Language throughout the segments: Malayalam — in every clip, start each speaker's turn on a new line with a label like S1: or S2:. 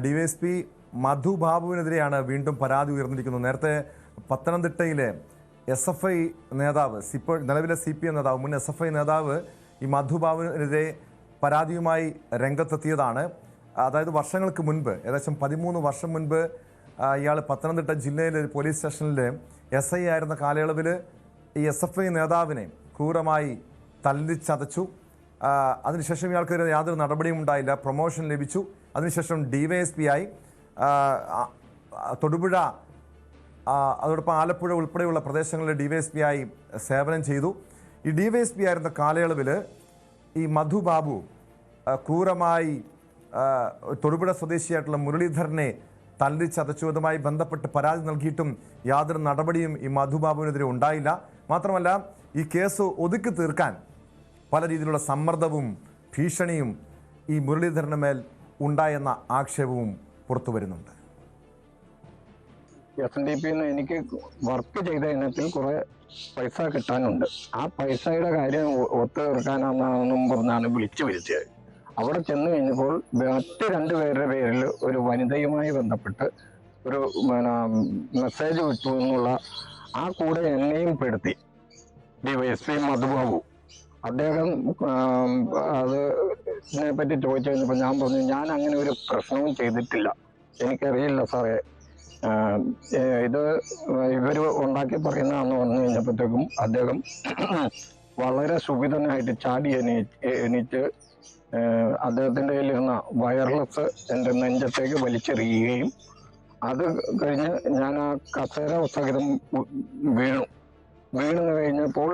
S1: ഡിവൈഎസ്പി മധു ബാബുവിനെതിരെയാണ് വീണ്ടും പരാതി ഉയർന്നിരിക്കുന്നത്. നേരത്തെ പത്തനംതിട്ടയിലെ SFI നേതാവ്, ഇപ്പോൾ നിലവിലെ CPM നേതാവ്, മുൻ SFI നേതാവ് ഈ മധു ബാബുവിനെതിരെ പരാതിയുമായി രംഗത്തെത്തിയതാണ്. അതായത് വർഷങ്ങൾക്ക് മുൻപ്, ഏകദേശം 13 വർഷം മുൻപ് ഇയാൾ പത്തനംതിട്ട ജില്ലയിലെ ഒരു പോലീസ് സ്റ്റേഷനിൽ SI ആയിരുന്ന കാലയളവിൽ ഈ SFI നേതാവിനെ ക്രൂരമായി തല്ലിച്ചതച്ചു. അതിനുശേഷം ഇയാൾക്കെതിരെ യാതൊരു നടപടിയും ഉണ്ടായില്ല. പ്രൊമോഷൻ ലഭിച്ചു. അതിനുശേഷം DYSP ആയി. തൊടുപുഴ, അതോടൊപ്പം ആലപ്പുഴ ഉൾപ്പെടെയുള്ള പ്രദേശങ്ങളിൽ DYSP ആയി സേവനം ചെയ്തു. ഈ DYSP ആയിരുന്ന കാലയളവിൽ ഈ മധു ബാബു ക്രൂരമായി തൊടുപുഴ സ്വദേശിയായിട്ടുള്ള മുരളീധരനെ തല്ലിച്ചതച്ചുവതുമായി ബന്ധപ്പെട്ട് പരാതി നൽകിയിട്ടും യാതൊരു നടപടിയും ഈ മധു ബാബുവിനെതിരെ ഉണ്ടായില്ല. മാത്രമല്ല, ഈ കേസ് ഒതുക്കി തീർക്കാൻ പല രീതിയിലുള്ള സമ്മർദ്ദവും ഭീഷണിയും ഈ മുരളീധരന് മേൽ ഉണ്ടായെന്ന ആക്ഷേപവും പുറത്തു വരുന്നുണ്ട്.
S2: SNDP എനിക്ക് വർക്ക് ചെയ്ത ഇനത്തിൽ കുറെ പൈസ കിട്ടാനുണ്ട്. ആ പൈസയുടെ കാര്യം ഒത്തുതീർക്കാനാണെന്നും പറഞ്ഞാണ് വിളിച്ചു വരുത്തിയത്. അവിടെ ചെന്ന് കഴിഞ്ഞപ്പോൾ മറ്റ് 2 പേരുടെ പേരിൽ ഒരു വനിതയുമായി ബന്ധപ്പെട്ട് ഒരു മെസ്സേജ് വിട്ടു എന്നുള്ള ആ കൂടെ എന്നെയും പെടുത്തി DYSP മധുബാബു. അദ്ദേഹം അതിനെ പറ്റി ചോദിച്ചു കഴിഞ്ഞപ്പോൾ ഞാൻ പറഞ്ഞു, ഞാൻ അങ്ങനെ ഒരു പ്രശ്നവും ചെയ്തിട്ടില്ല, എനിക്കറിയില്ല സാറേ, ഇത് ഇവർ ഉണ്ടാക്കി പറയുന്നതാണെന്ന് പറഞ്ഞു കഴിഞ്ഞപ്പോഴത്തേക്കും അദ്ദേഹം വളരെ സുഖിതനായിട്ട് ചാടി എണീറ്റ് അദ്ദേഹത്തിൻ്റെ കയ്യിലിരുന്ന വയർലെസ് എൻ്റെ നെഞ്ചത്തേക്ക് വലിച്ചെറിയുകയും അത് കഴിഞ്ഞ് ഞാൻ ആ കസേര സഹിതം വീണു കഴിഞ്ഞപ്പോൾ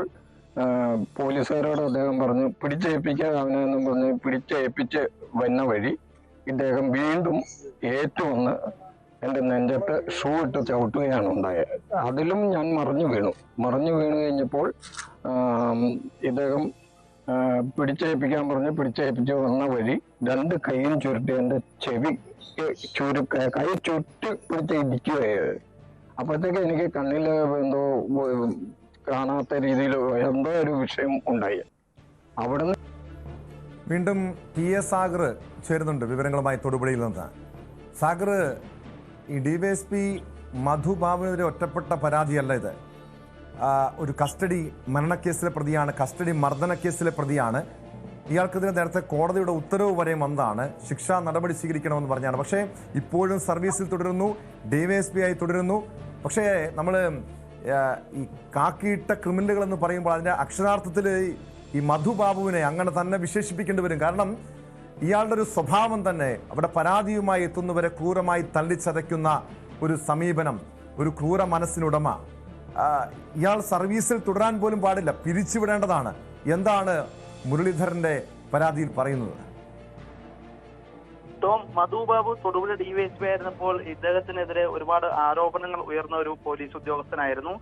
S2: പോലീസുകാരോട് അദ്ദേഹം പറഞ്ഞു പിടിച്ചേൽപ്പിക്കാൻ അവനെന്നും പറഞ്ഞ് പിടിച്ചേൽപ്പിച്ച് വന്ന വഴി ഇദ്ദേഹം വീണ്ടും ഏറ്റുവന്ന് എൻ്റെ നെഞ്ചത്ത് ഷൂ ഇട്ട് ചവിട്ടുകയാണ് ഉണ്ടായത്. അതിലും ഞാൻ മറിഞ്ഞു വീണു കഴിഞ്ഞപ്പോൾ ഇദ്ദേഹം പിടിച്ചേൽപ്പിക്കാൻ പറഞ്ഞ് പിടിച്ചേൽപ്പിച്ച് വന്ന വഴി 2 കൈയും ചുരുട്ടി എൻ്റെ ചെവി കൈ ചുരുട്ടി പിടിച്ച് ഇടിക്കുകയായത്. അപ്പോഴത്തേക്ക് എനിക്ക് കണ്ണിൽ എന്തോ കാണാത്ത രീതിയിൽ എന്തോ ഒരു വിഷയം ഉണ്ടായി. അവിടുന്ന്
S1: വീണ്ടും TS സാഗർ ചേരുന്നുണ്ട് വിവരങ്ങളുമായി തൊടുപുഴയിൽ നിന്ന്. സാഗർ, ഈ DYSP മധു ബാബുവിനെതിരെ ഒറ്റപ്പെട്ട പരാതിയല്ല ഇത്. ഒരു കസ്റ്റഡി മരണക്കേസിലെ പ്രതിയാണ്, കസ്റ്റഡി മർദ്ദന കേസിലെ പ്രതിയാണ്. ഇയാൾക്കെതിരെ നേരത്തെ കോടതിയുടെ ഉത്തരവ് വരെ വന്നതാണ്, ശിക്ഷാ നടപടി സ്വീകരിക്കണമെന്ന് പറഞ്ഞാണ്. പക്ഷേ ഇപ്പോഴും സർവീസിൽ തുടരുന്നു, DYSP ആയി തുടരുന്നു. പക്ഷേ നമ്മൾ ഈ കാക്കിയിട്ട ക്രിമിനലുകൾ എന്ന് പറയുമ്പോൾ അതിൻ്റെ അക്ഷരാർത്ഥത്തിൽ ഈ മധു ബാബുവിനെ അങ്ങനെ തന്നെ വിശേഷിപ്പിക്കേണ്ടി വരും. കാരണം ഇയാളുടെ ഒരു സ്വഭാവം തന്നെ അവിടെ പരാതിയുമായി എത്തുന്നവരെ ക്രൂരമായി തള്ളിച്ചതയ്ക്കുന്ന ഒരു സമീപനം, ഒരു ക്രൂര മനസ്സിനുടമ. ഇയാൾ സർവീസിൽ തുടരാൻ പോലും പാടില്ല, പിരിച്ചുവിടേണ്ടതാണ്. എന്താണ് മുരളീധരന്റെ പരാതിയിൽ പറയുന്നത്?
S3: മധു ബാബു തൊടുപുഴ DYSP ആയിരുന്നപ്പോൾ ഇദ്ദേഹത്തിനെതിരെ ഒരുപാട് ആരോപണങ്ങൾ ഉയർന്ന ഒരു പോലീസ് ഉദ്യോഗസ്ഥനായിരുന്നു.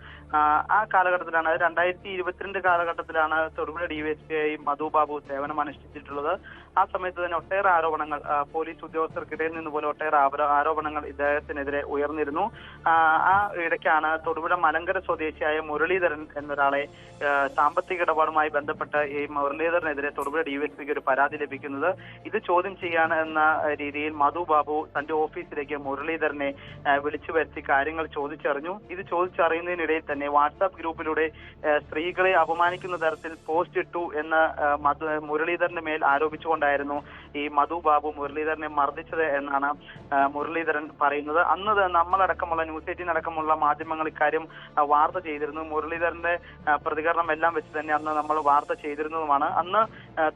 S3: ആ കാലഘട്ടത്തിലാണ്, 2022 കാലഘട്ടത്തിലാണ് തൊടുപുഴ DYSP ആയി മധു ബാബു സേവനം അനുഷ്ഠിച്ചിട്ടുള്ളത്. ആ സമയത്ത് തന്നെ ഒട്ടേറെ ആരോപണങ്ങൾ പോലീസ് ഉദ്യോഗസ്ഥർക്കിടയിൽ നിന്ന് പോലും ഒട്ടേറെ ആരോപണങ്ങൾ ഇദ്ദേഹത്തിനെതിരെ ഉയർന്നിരുന്നു. ആ ഇടയ്ക്കാണ് തൊടുപുഴ മലങ്കര സ്വദേശിയായ മുരളീധരൻ എന്നൊരാളെ സാമ്പത്തിക ഇടപാടുമായി ബന്ധപ്പെട്ട് ഈ മുരളീധരനെതിരെ തൊടുപുഴ DYSPക്ക് ഒരു പരാതി ലഭിക്കുന്നത്. ഇത് ചോദ്യം ചെയ്യാൻ എന്ന രീതിയിൽ മധു ബാബു തന്റെ ഓഫീസിലേക്ക് മുരളീധരനെ വിളിച്ചു വരുത്തി കാര്യങ്ങൾ ചോദിച്ചറിഞ്ഞു. ഇത് ചോദിച്ചറിയുന്നതിനിടയിൽ തന്നെ വാട്സാപ്പ് ഗ്രൂപ്പിലൂടെ സ്ത്രീകളെ അപമാനിക്കുന്ന തരത്തിൽ പോസ്റ്റ് ഇട്ടു എന്ന് മുരളീധരന്റെ മേൽ ആരോപിച്ചുകൊണ്ടായിരുന്നു ഈ മധു ബാബു മുരളീധരനെ മർദ്ദിച്ചത് എന്നാണ് മുരളീധരൻ പറയുന്നത്. അന്ന് നമ്മളടക്കമുള്ള ന്യൂസ് 18 അടക്കമുള്ള മാധ്യമങ്ങൾ ഇക്കാര്യം വാർത്ത ചെയ്തിരുന്നു. മുരളീധരന്റെ പ്രതികരണം എല്ലാം വെച്ച് തന്നെ അന്ന് നമ്മൾ വാർത്ത ചെയ്തിരുന്നതുമാണ്. അന്ന്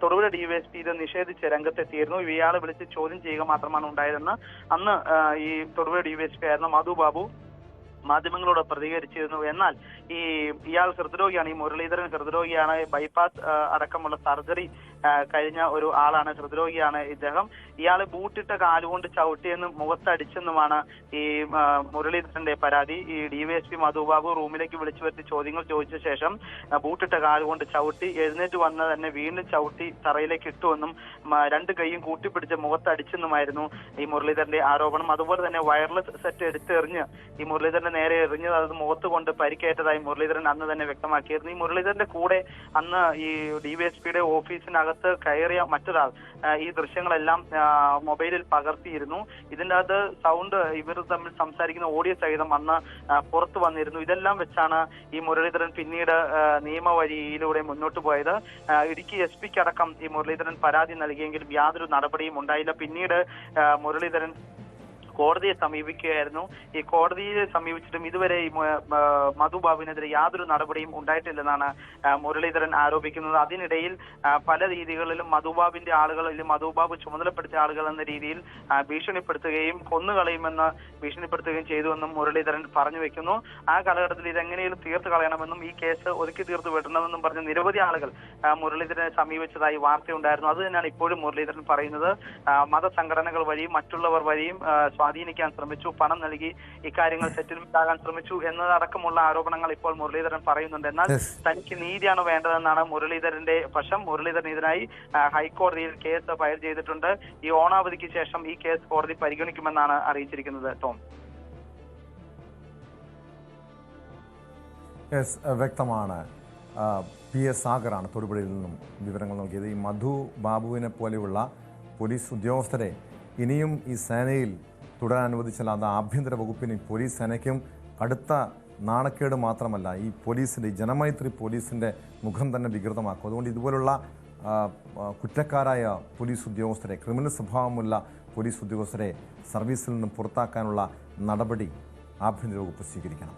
S3: തൊടുപുഴ DYSP ഇത് നിഷേധിച്ച് രംഗത്തെത്തിയിരുന്നു. ഇയാളെ വിളിച്ച് ചോദ്യം ചെയ്യുക മാത്രമാണ് ഉണ്ടായതെന്ന് അന്ന് ഈ തൊടുപുഴ DYSP ആയിരുന്ന മധു ബാബു മാധ്യമങ്ങളോട് പ്രതികരിച്ചിരുന്നു. എന്നാൽ ഇയാൾ ഹൃദ്രോഗിയാണ്, ഈ മുരളീധരൻ ഹൃദ്രോഗിയാണ്, ബൈപ്പാസ് അടക്കമുള്ള സർജറി കഴിഞ്ഞ ഒരു ആളാണ്, ഹൃദ്രോഗിയാണ് ഇദ്ദേഹം. ഇയാളെ ബൂട്ടിട്ട കാലുകൊണ്ട് ചവിട്ടിയെന്നും മുഖത്തടിച്ചെന്നുമാണ് ഈ മുരളീധരന്റെ പരാതി. ഈ DYSP മധു ബാബു റൂമിലേക്ക് വിളിച്ചു വരുത്തി ചോദ്യങ്ങൾ ചോദിച്ച ശേഷം ബൂട്ടിട്ട കാലുകൊണ്ട് ചവിട്ടി, എഴുന്നേറ്റ് വന്ന് തന്നെ വീണ്ടും ചവിട്ടി തറയിലേക്ക് ഇട്ടുവെന്നും 2 കൈയും കൂട്ടിപ്പിടിച്ച് മുഖത്തടിച്ചെന്നുമായിരുന്നു ഈ മുരളീധരന്റെ ആരോപണം. അതുപോലെ തന്നെ വയർലെസ് സെറ്റ് എടുത്തെറിഞ്ഞ് ഈ മുരളീധരന്റെ നേരെ എറിഞ്ഞത് അത് മുഖത്ത് കൊണ്ട് പരിക്കേറ്റതായി മുരളീധരൻ അന്ന് തന്നെ വ്യക്തമാക്കിയിരുന്നു. ഈ മുരളീധരന്റെ കൂടെ അന്ന് ഈ DYSPയുടെ ഓഫീസിനകത്ത് അകത്ത് കയറിയ മറ്റൊരാൾ ഈ ദൃശ്യങ്ങളെല്ലാം മൊബൈലിൽ പകർത്തിയിരുന്നു. ഇതിൻ്റെ അകത്ത് സൗണ്ട് ഇവർ തമ്മിൽ സംസാരിക്കുന്ന ഓഡിയോ സഹിതം അന്ന് പുറത്തു വന്നിരുന്നു. ഇതെല്ലാം വെച്ചാണ് ഈ മുരളീധരൻ പിന്നീട് നിയമവഴിയിലൂടെ മുന്നോട്ട് പോയത്. ഇടുക്കി SP അടക്കം ഈ മുരളീധരൻ പരാതി നൽകിയെങ്കിലും യാതൊരു നടപടിയും ഉണ്ടായില്ല. പിന്നീട് മുരളീധരൻ കോടതിയെ സമീപിക്കുകയായിരുന്നു. ഈ കോടതിയെ സമീപിച്ചിട്ടും ഇതുവരെ ഈ മധുബാബുവിനെതിരെ യാതൊരു നടപടിയും ഉണ്ടായിട്ടില്ലെന്നാണ് മുരളീധരൻ ആരോപിക്കുന്നത്. അതിനിടയിൽ പല രീതികളിലും മധുബാബിന്റെ ആളുകൾ അല്ലെങ്കിൽ മധുബാബു ചുമതലപ്പെടുത്തിയ ആളുകൾ എന്ന രീതിയിൽ ഭീഷണിപ്പെടുത്തുകയും കൊന്നുകളയുമെന്ന് ഭീഷണിപ്പെടുത്തുകയും ചെയ്തുവെന്നും മുരളീധരൻ പറഞ്ഞു വെക്കുന്നു. ആ കാലഘട്ടത്തിൽ ഇതെങ്ങനെയും തീർത്തു കളയണമെന്നും ഈ കേസ് ഒതുക്കി തീർത്തു വിടണമെന്നും പറഞ്ഞ് നിരവധി ആളുകൾ മുരളീധരനെ സമീപിച്ചതായി വാർത്തയുണ്ടായിരുന്നു. അത് തന്നെയാണ് ഇപ്പോഴും മുരളീധരൻ പറയുന്നത്. മതസംഘടനകൾ വഴിയും മറ്റുള്ളവർ വഴിയും സ്വാധീനിക്കാൻ ശ്രമിച്ചു, പണം നൽകി ഇക്കാര്യങ്ങൾ സെറ്റിൽമെന്റ് ആകാൻ ശ്രമിച്ചു എന്നതടക്കമുള്ള ആരോപണങ്ങൾ ഇപ്പോൾ മുരളീധരൻ പറയുന്നുണ്ട്. എന്നാൽ തനിക്ക് നീതിയാണ് വേണ്ടതെന്നാണ് മുരളീധരന്റെ പക്ഷം. മുരളീധരൻ ഇതിനായി ഹൈക്കോടതിയിൽ കേസ് ഫയൽ ചെയ്തിട്ടുണ്ട്. ഈ ഓണാവധിക്ക് ശേഷം ഈ കേസ് കോടതി പരിഗണിക്കുമെന്നാണ് അറിയിച്ചിരിക്കുന്നത്. ടോം,
S1: വ്യക്തമാണ്. PS സാഗറാണ് തൊടുപുഴയിൽ നിന്നും വിവരങ്ങൾ നൽകിയത്. ഈ മധു ബാബുവിനെ പോലെയുള്ള പോലീസ് ഉദ്യോഗസ്ഥരെ ഇനിയും ഈ സേനയിൽ തുടരാൻ അനുവദിച്ചാൽ അത് ആഭ്യന്തര വകുപ്പിനും പോലീസ് സേനയ്ക്കും കടുത്ത നാണക്കേട് മാത്രമല്ല, ഈ പോലീസിൻ്റെ ജനമൈത്രി പോലീസിൻ്റെ മുഖം തന്നെ വികൃതമാക്കും. അതുകൊണ്ട് ഇതുപോലുള്ള കുറ്റക്കാരായ പോലീസ് ഉദ്യോഗസ്ഥരെ, ക്രിമിനൽ സ്വഭാവമുള്ള പോലീസ് ഉദ്യോഗസ്ഥരെ സർവീസിൽ നിന്നും പുറത്താക്കാനുള്ള നടപടി ആഭ്യന്തര വകുപ്പ് സ്വീകരിക്കണം.